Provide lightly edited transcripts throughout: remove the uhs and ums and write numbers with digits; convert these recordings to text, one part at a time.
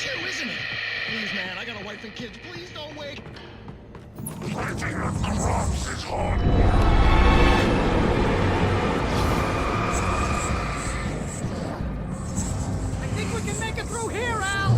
too, isn't it? Please, man, I got a wife and kids. Please don't wait. Fighting with the rocks is hard. I think we can make it through here, Al!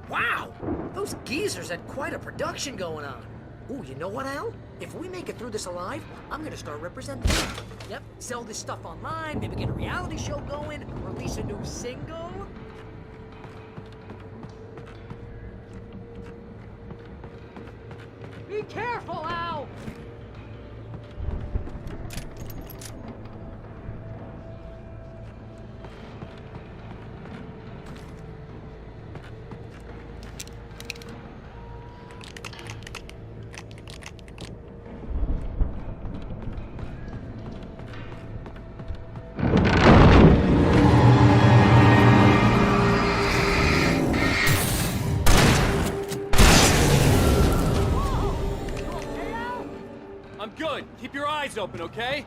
Wow! Those geezers had quite a production going on. Ooh, you know what, Al? If we make it through this alive, I'm gonna start representing them. Yep, sell this stuff online, maybe get a reality show going, release a new single. Be careful, Al! eyes open, okay?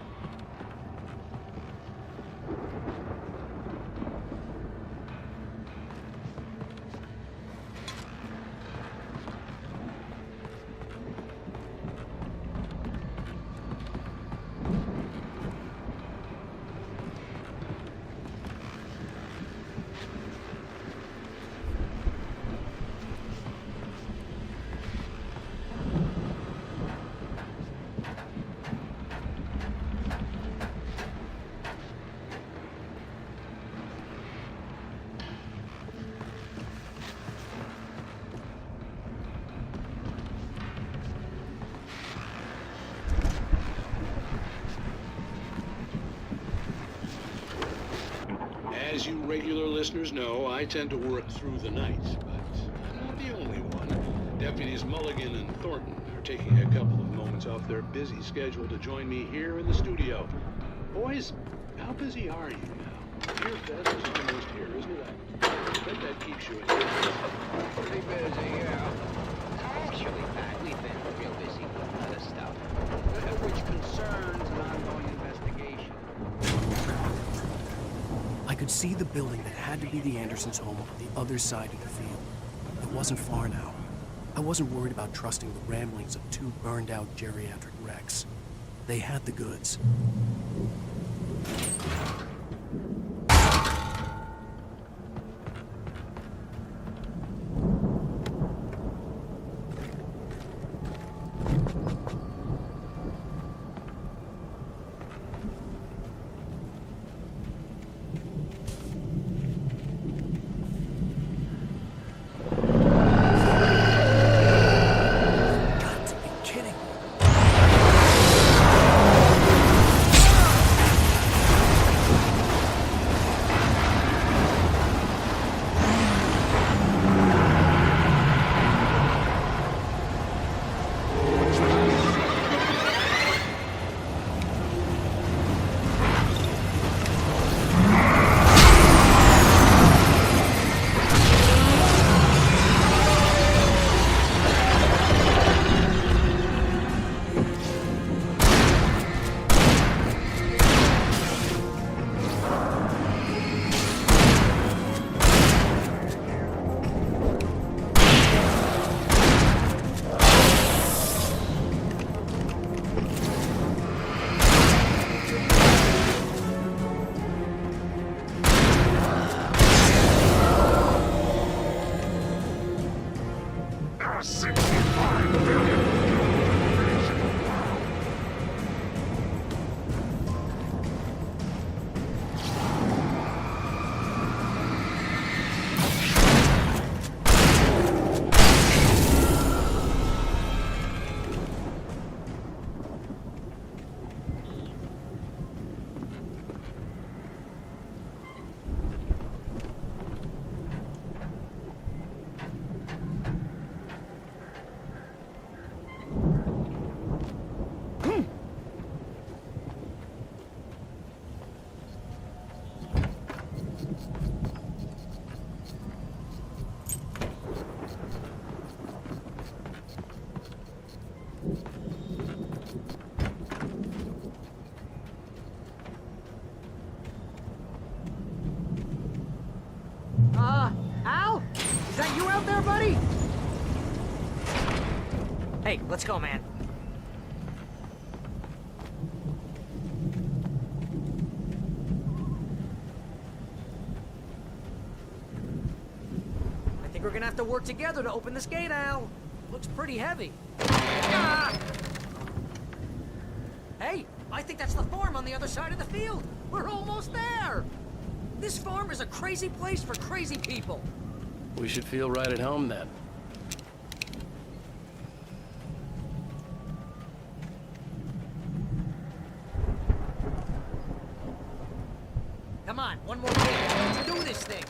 As you regular listeners know, I tend to work through the night, but I'm not the only one. Deputies Mulligan and Thornton are taking a couple of moments off their busy schedule to join me here in the studio. Boys, how busy are you now? Your best is almost here, isn't it? I bet that keeps you in Pretty busy, yeah. Actually, Pat, we've been real busy with other stuff, which concerns an ongoing investigation. I could see the building that had to be the Andersons' home on the other side of the field. It wasn't far now. I wasn't worried about trusting the ramblings of two burned-out geriatric wrecks. They had the goods. Al? Is that you out there, buddy? Hey, let's go, man. I think we're gonna have to work together to open this gate, Al. Looks pretty heavy. Ah! Hey, I think that's the farm on the other side of the field. We're almost there. This farm is a crazy place for crazy people. We should feel right at home then. Come on, one more thing. Let's do this thing.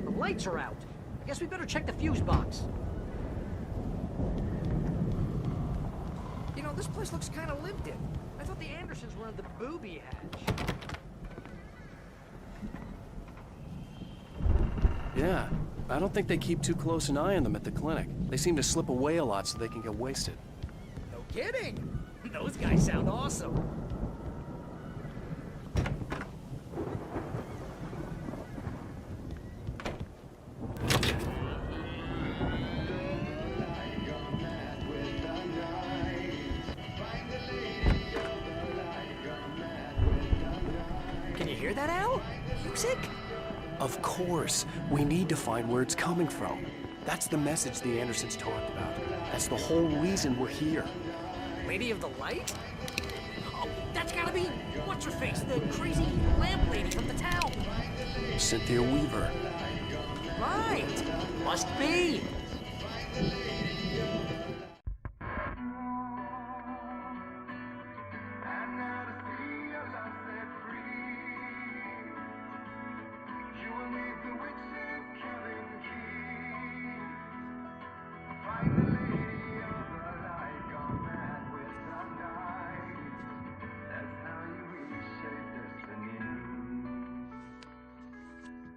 The lights are out. I guess we better check the fuse box. You know, this place looks kind of lived in. I thought the Andersons were in the booby hatch. Yeah, I don't think they keep too close an eye on them at the clinic. They seem to slip away a lot so they can get wasted. No kidding. Those guys sound awesome. Can you hear that, Al? Music? Of course. We need to find where it's coming from. That's the message the Andersons talked about. That's the whole reason we're here. Lady of the Light? Oh, that's gotta be... What's her face? The crazy lamp lady from the town. Cynthia Weaver. Right. Must be.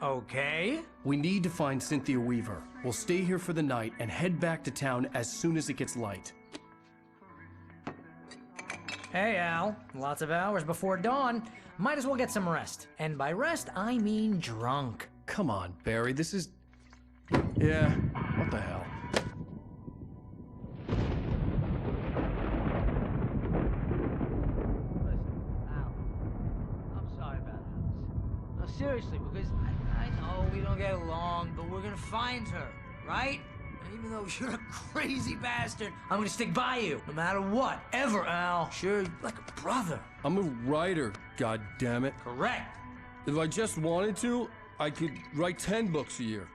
Okay. We need to find Cynthia Weaver. We'll stay here for the night and head back to town as soon as it gets light. Hey, Al. Lots of hours before dawn. Might as well get some rest. And by rest, I mean drunk. Come on, Barry, this is... Yeah, what the hell? Listen, Al, I'm sorry about this. No, seriously, because I know we don't get along, but we're gonna find her, right? And even though you're a crazy bastard, I'm gonna stick by you, no matter what, ever, Al. Sure, like a brother. I'm a writer, goddammit. Correct. If I just wanted to, I could write 10 books a year.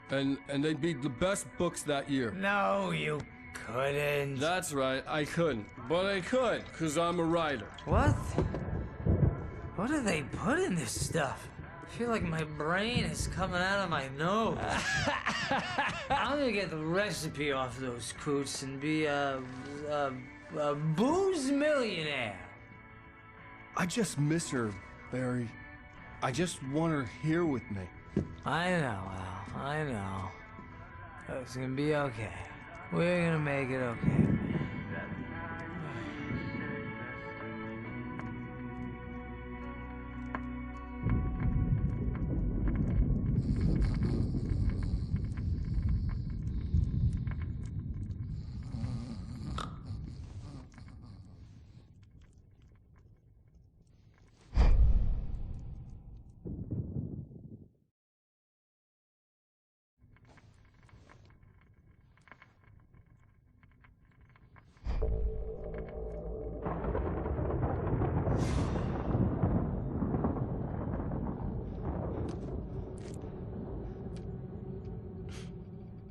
And they'd be the best books that year. No, you couldn't. That's right, I couldn't. But I could, because I'm a writer. What? What do they put in this stuff? I feel like my brain is coming out of my nose. I'm gonna get the recipe off those coots and be a booze millionaire. I just miss her, Barry. I just want her here with me. I know, Al. I know. It's gonna be okay. We're gonna make it okay.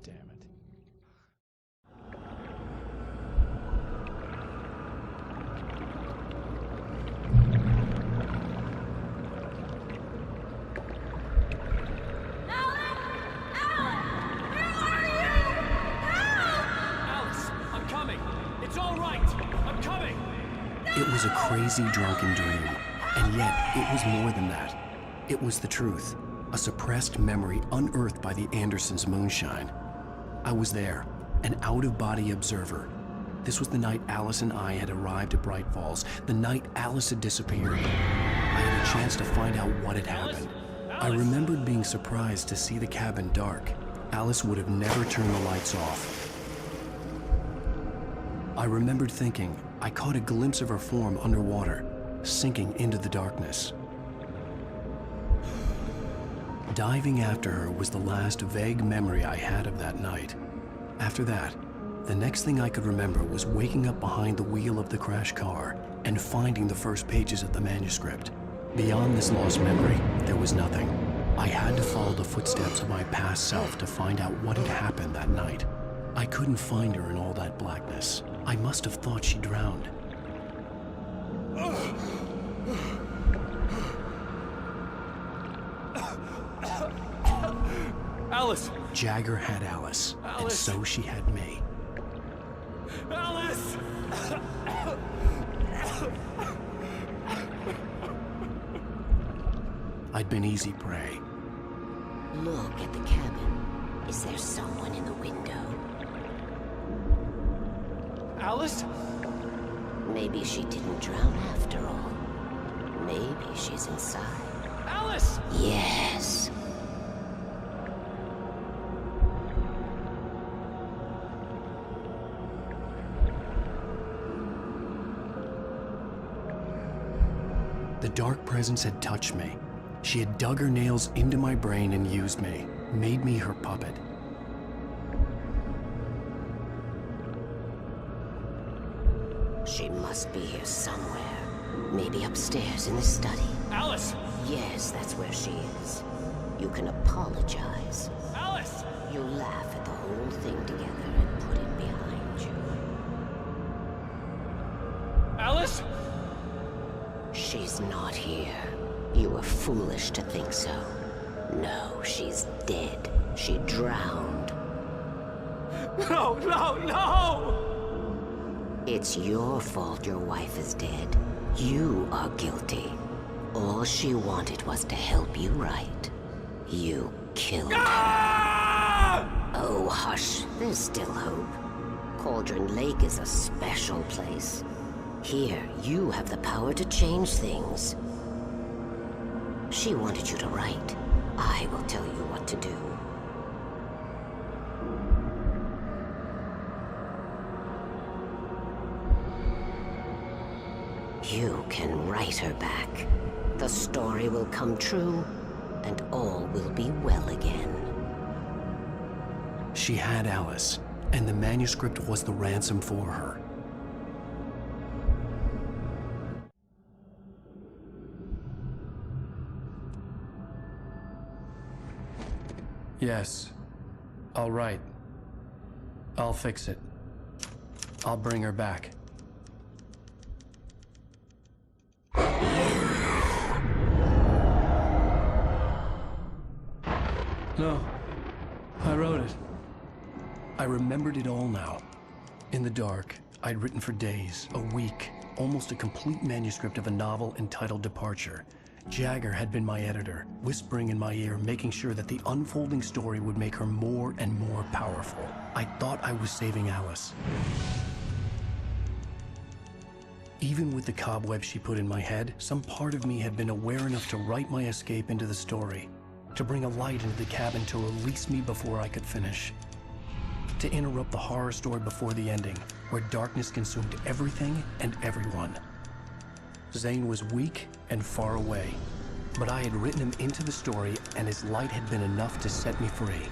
Damn it. Alice, I'm coming. It's all right. I'm coming. It was a crazy drunken dream, and yet it was more than that. It was the truth, a suppressed memory unearthed by the Andersons' moonshine. I was there, an out-of-body observer. This was the night Alice and I had arrived at Bright Falls, the night Alice had disappeared. I had a chance to find out what had happened. I remembered being surprised to see the cabin dark. Alice would have never turned the lights off. I remembered thinking I caught a glimpse of her form underwater, sinking into the darkness. Diving after her was the last vague memory I had of that night. After that, the next thing I could remember was waking up behind the wheel of the crashed car and finding the first pages of the manuscript. Beyond this lost memory, there was nothing. I had to follow the footsteps of my past self to find out what had happened that night. I couldn't find her in all that blackness. I must have thought she drowned. Alice! Jagger had Alice, and so she had me. Alice! I'd been easy prey. Look at the cabin. Is there someone in the window? Alice? Maybe she didn't drown after all. Maybe she's inside. Alice! Yes. The dark presence had touched me. She had dug her nails into my brain and used me, made me her puppet. She must be here somewhere. Maybe upstairs in the study. Alice! Yes, that's where she is. You can apologize. Alice! You laugh at the whole thing together and put it behind you. Alice? She's not here. You were foolish to think so. No, she's dead. She drowned. No, no, no! It's your fault your wife is dead. You are guilty. All she wanted was to help you right. You killed her. Oh, hush. There's still hope. Cauldron Lake is a special place. Here, you have the power to change things. She wanted you to write. I will tell you what to do. You can write her back. The story will come true, and all will be well again. She had Alice, and the manuscript was the ransom for her. Yes. All right. I'll fix it. I'll bring her back. No. I wrote it. I remembered it all now. In the dark, I'd written for days, a week, almost a complete manuscript of a novel entitled Departure. Jagger had been my editor, whispering in my ear, making sure that the unfolding story would make her more and more powerful. I thought I was saving Alice. Even with the cobwebs she put in my head, some part of me had been aware enough to write my escape into the story, to bring a light into the cabin to release me before I could finish, to interrupt the horror story before the ending, where darkness consumed everything and everyone. Zane was weak and far away, but I had written him into the story, and his light had been enough to set me free.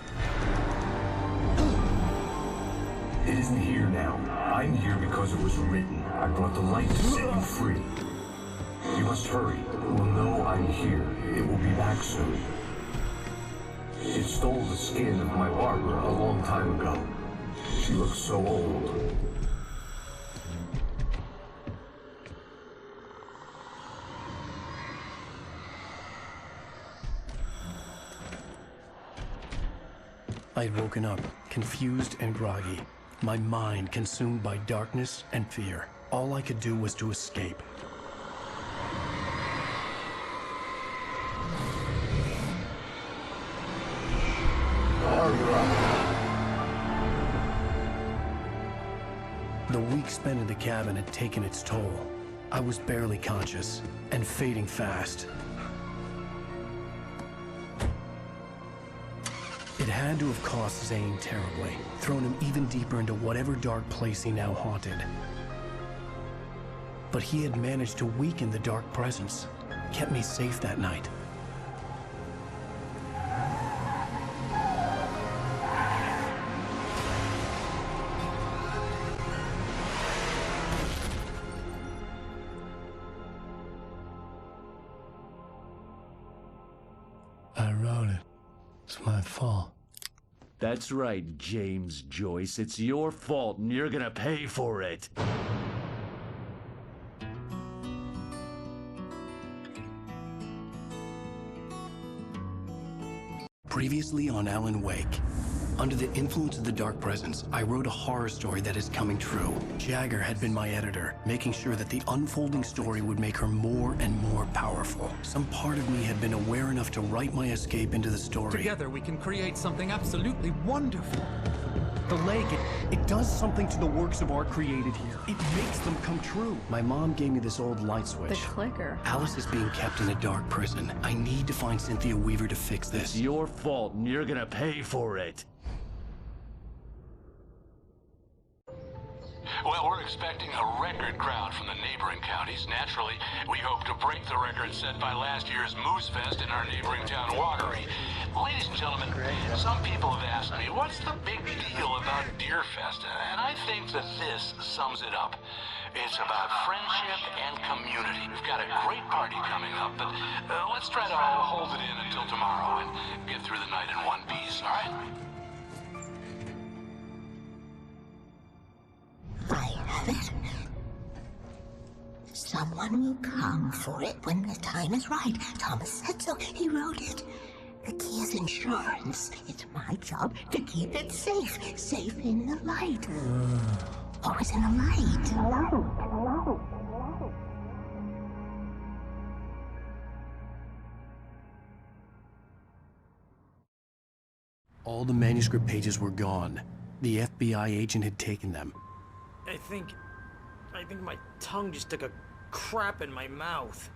It isn't here now. I'm here because it was written. I brought the light to set you free. You must hurry. It will know I'm here. It will be back soon. It stole the skin of my Barbara a long time ago. She looks so old. I'd woken up, confused and groggy, my mind consumed by darkness and fear. All I could do was to escape. The week spent in the cabin had taken its toll. I was barely conscious, and fading fast. It had to have cost Zane terribly, thrown him even deeper into whatever dark place he now haunted. But he had managed to weaken the dark presence, kept me safe that night. I wrote it. It's my fault. That's right, James Joyce. It's your fault, and you're gonna pay for it. Previously on Alan Wake. Under the influence of the Dark Presence, I wrote a horror story that is coming true. Jagger had been my editor, making sure that the unfolding story would make her more and more powerful. Some part of me had been aware enough to write my escape into the story. Together we can create something absolutely wonderful. The lake, it does something to the works of art created here. It makes them come true. My mom gave me this old light switch. The clicker. Alice is being kept in a dark prison. I need to find Cynthia Weaver to fix this. It's your fault, and you're gonna pay for it. Well, we're expecting a record crowd from the neighboring counties. Naturally, we hope to break the record set by last year's Moose Fest in our neighboring town, Watery. Ladies and gentlemen, some people have asked me, what's the big deal about Deer Fest? And I think that this sums it up. It's about friendship and community. We've got a great party coming up, but let's try to hold it in until tomorrow and get through the night in one piece, all right? I have it. Someone will come for it when the time is right. Thomas said so. He wrote it. The key is insurance. It's my job to keep it safe. Safe in the light. Always in the light. All the manuscript pages were gone. The FBI agent had taken them. I think my tongue just took a crap in my mouth.